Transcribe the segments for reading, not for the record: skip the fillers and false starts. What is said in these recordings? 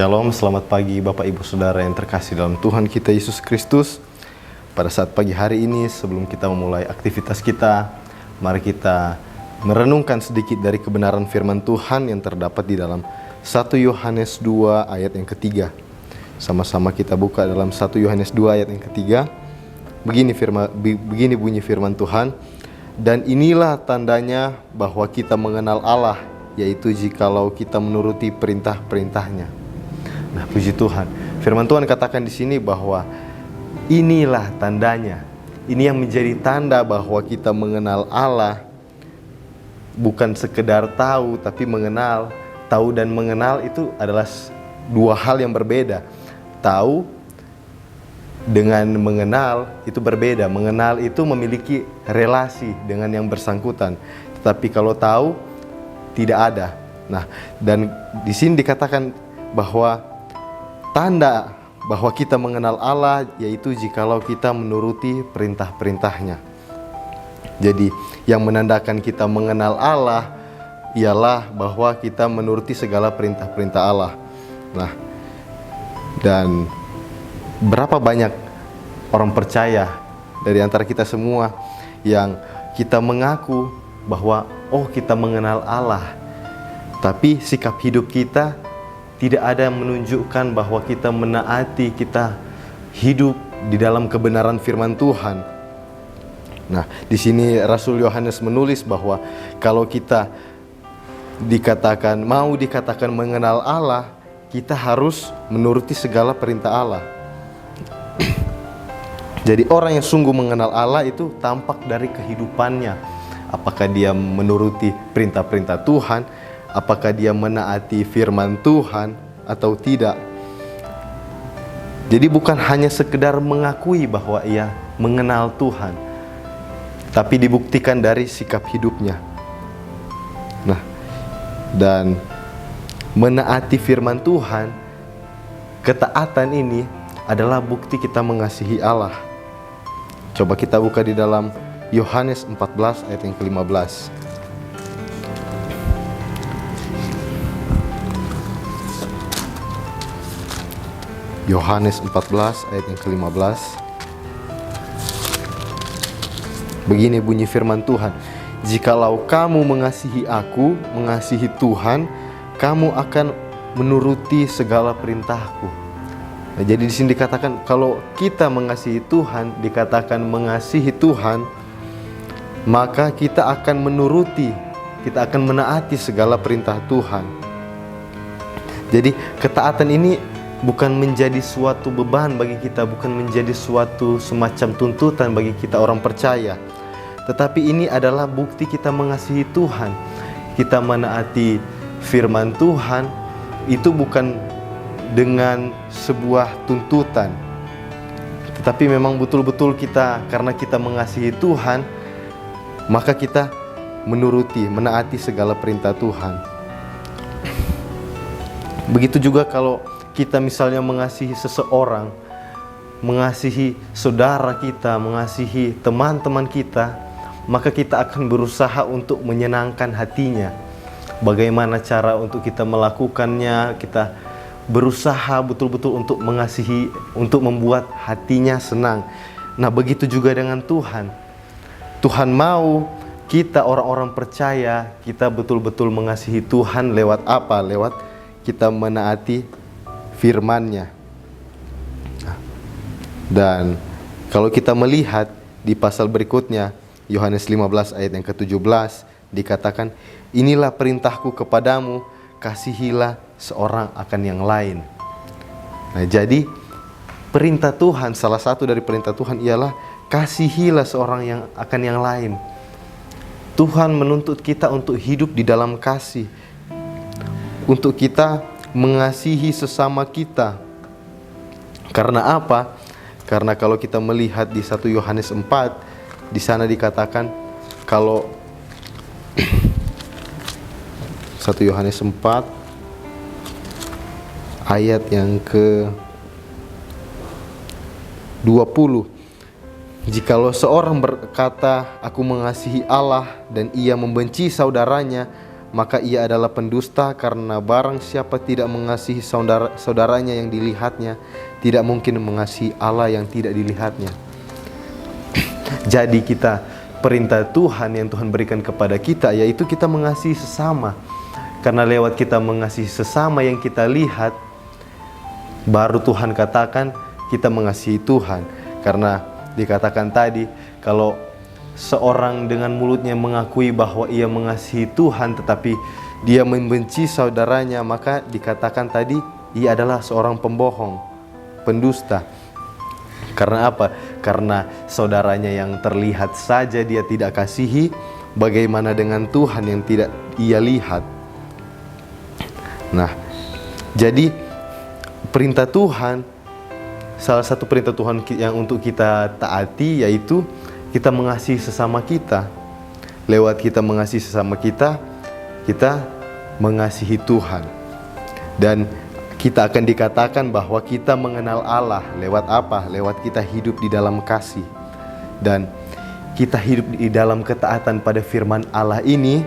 Shalom, selamat pagi Bapak Ibu Saudara yang terkasih dalam Tuhan kita Yesus Kristus. Pada saat pagi hari ini, sebelum kita memulai aktivitas kita, mari kita merenungkan sedikit dari kebenaran firman Tuhan yang terdapat di dalam 1 Yohanes 2 ayat yang ketiga. Sama-sama kita buka dalam 1 Yohanes 2 ayat yang ketiga. Begini bunyi firman Tuhan. Dan inilah tandanya bahwa kita mengenal Allah, yaitu jikalau kita menuruti perintah-perintahnya. Nah, puji Tuhan. Firman Tuhan katakan di sini bahwa inilah tandanya. Ini yang menjadi tanda bahwa kita mengenal Allah. Bukan sekedar tahu, tapi mengenal. Tahu dan mengenal itu adalah dua hal yang berbeda. Tahu dengan mengenal itu berbeda. Mengenal itu memiliki relasi dengan yang bersangkutan. Tetapi kalau tahu, tidak ada. Nah, dan di sini dikatakan bahwa tanda bahwa kita mengenal Allah yaitu jikalau kita menuruti perintah-perintahnya. Jadi yang menandakan kita mengenal Allah ialah bahwa kita menuruti segala perintah-perintah Allah. Nah, dan berapa banyak orang percaya dari antara kita semua yang kita mengaku bahwa kita mengenal Allah, tapi sikap hidup kita tidak ada yang menunjukkan bahwa kita menaati, kita hidup di dalam kebenaran firman Tuhan. Nah, di sini Rasul Yohanes menulis bahwa kalau kita mau dikatakan mengenal Allah, kita harus menuruti segala perintah Allah. Jadi orang yang sungguh mengenal Allah itu tampak dari kehidupannya. Apakah dia menuruti perintah-perintah Tuhan, apakah dia menaati firman Tuhan atau tidak. Jadi bukan hanya sekedar mengakui bahwa ia mengenal Tuhan, tapi dibuktikan dari sikap hidupnya. Nah, dan menaati firman Tuhan, ketaatan ini adalah bukti kita mengasihi Allah. Coba kita buka di dalam Yohanes 14 ayat yang ke-15. Yohanes 14 ayat yang ke-15. Begini bunyi firman Tuhan. Jikalau kamu mengasihi aku, mengasihi Tuhan, kamu akan menuruti segala perintahku. Nah, jadi di sini dikatakan kalau kita mengasihi Tuhan, dikatakan mengasihi Tuhan, maka kita akan menuruti, kita akan menaati segala perintah Tuhan. Jadi ketaatan ini bukan menjadi suatu beban bagi kita, bukan menjadi suatu semacam tuntutan bagi kita orang percaya. Tetapi ini adalah bukti kita mengasihi Tuhan. Kita menaati firman Tuhan itu bukan dengan sebuah tuntutan, tetapi memang betul-betul kita, karena kita mengasihi Tuhan, maka kita menaati segala perintah Tuhan. Begitu juga kalau kita misalnya mengasihi seseorang, mengasihi saudara kita, mengasihi teman-teman kita, maka kita akan berusaha untuk menyenangkan hatinya. Bagaimana cara untuk kita melakukannya? Kita berusaha betul-betul untuk mengasihi, untuk membuat hatinya senang. Nah, begitu juga dengan Tuhan. Tuhan mau kita orang-orang percaya, kita betul-betul mengasihi Tuhan lewat apa? Lewat kita menaati firman-Nya. Dan kalau kita melihat di pasal berikutnya, Yohanes 15 ayat yang ke-17, dikatakan, inilah perintahku kepadamu, kasihilah seorang akan yang lain. Nah, jadi perintah Tuhan, salah satu dari perintah Tuhan ialah kasihilah seorang yang akan yang lain. Tuhan menuntut kita untuk hidup di dalam kasih, untuk kita mengasihi sesama kita. Karena apa? Karena kalau kita melihat di 1 Yohanes 4, di sana dikatakan kalau 1 Yohanes 4 ayat yang ke-20. Jikalau seorang berkata, aku mengasihi Allah dan ia membenci saudaranya, maka ia adalah pendusta, karena barang siapa tidak mengasihi saudaranya yang dilihatnya, tidak mungkin mengasihi Allah yang tidak dilihatnya. Jadi perintah Tuhan yang Tuhan berikan kepada kita, yaitu kita mengasihi sesama. Karena lewat kita mengasihi sesama yang kita lihat, baru Tuhan katakan kita mengasihi Tuhan. Karena dikatakan tadi, kalau seorang dengan mulutnya mengakui bahwa ia mengasihi Tuhan tetapi dia membenci saudaranya, maka dikatakan tadi ia adalah seorang pembohong, pendusta. Karena apa? Karena saudaranya yang terlihat saja dia tidak kasihi, bagaimana dengan Tuhan yang tidak ia lihat? Nah, jadi perintah Tuhan, salah satu perintah Tuhan yang untuk kita taati, yaitu kita mengasihi sesama kita. Lewat kita mengasihi sesama kita, kita mengasihi Tuhan. Dan kita akan dikatakan bahwa kita mengenal Allah. Lewat apa? Lewat kita hidup di dalam kasih. Dan kita hidup di dalam ketaatan pada firman Allah ini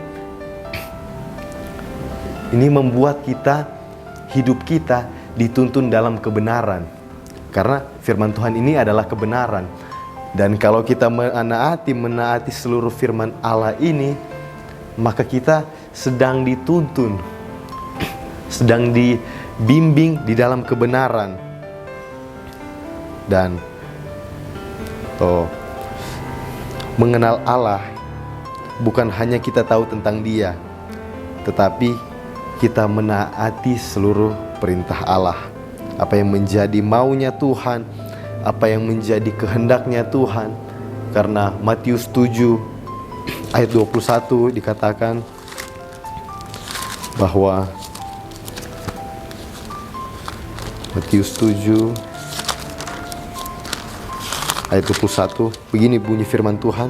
membuat hidup kita dituntun dalam kebenaran. Karena firman Tuhan ini adalah kebenaran. Dan kalau kita menaati seluruh firman Allah ini, maka kita sedang dituntun, sedang dibimbing di dalam kebenaran. Dan mengenal Allah bukan hanya kita tahu tentang Dia, tetapi kita menaati seluruh perintah Allah. Apa yang menjadi maunya Tuhan, apa yang menjadi kehendaknya Tuhan. Karena Matius 7 ayat 21 dikatakan bahwa Matius 7 ayat 21, begini bunyi firman Tuhan,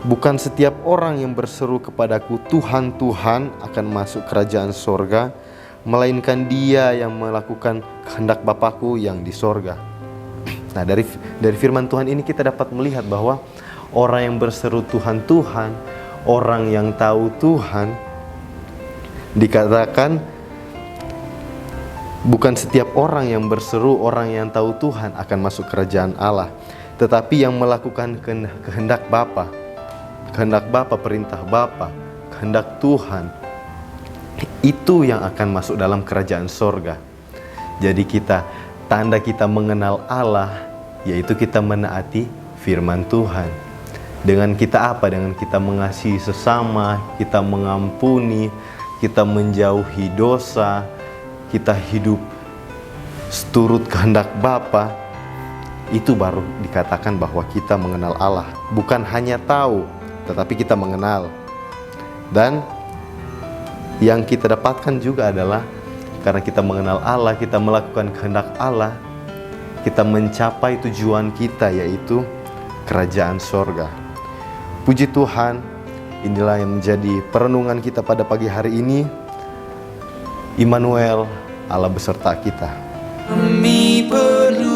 bukan setiap orang yang berseru kepadaku Tuhan, Tuhan akan masuk kerajaan sorga, melainkan dia yang melakukan kehendak Bapakku yang di sorga. Nah, dari firman Tuhan ini kita dapat melihat bahwa orang yang berseru Tuhan, Tuhan, orang yang tahu Tuhan, dikatakan bukan setiap orang yang berseru, orang yang tahu Tuhan akan masuk kerajaan Allah, tetapi yang melakukan kehendak Bapa, perintah Bapa, kehendak Tuhan, itu yang akan masuk dalam kerajaan sorga. Jadi tanda kita mengenal Allah, yaitu kita menaati firman Tuhan. Dengan kita apa? Dengan kita mengasihi sesama, kita mengampuni, kita menjauhi dosa, kita hidup seturut kehendak Bapa. Itu baru dikatakan bahwa kita mengenal Allah. Bukan hanya tahu, tetapi kita mengenal. Dan yang kita dapatkan juga adalah karena kita mengenal Allah, kita melakukan kehendak Allah, kita mencapai tujuan kita, yaitu kerajaan sorga. Puji Tuhan, inilah yang menjadi perenungan kita pada pagi hari ini. Immanuel, Allah beserta kita. Kami perlu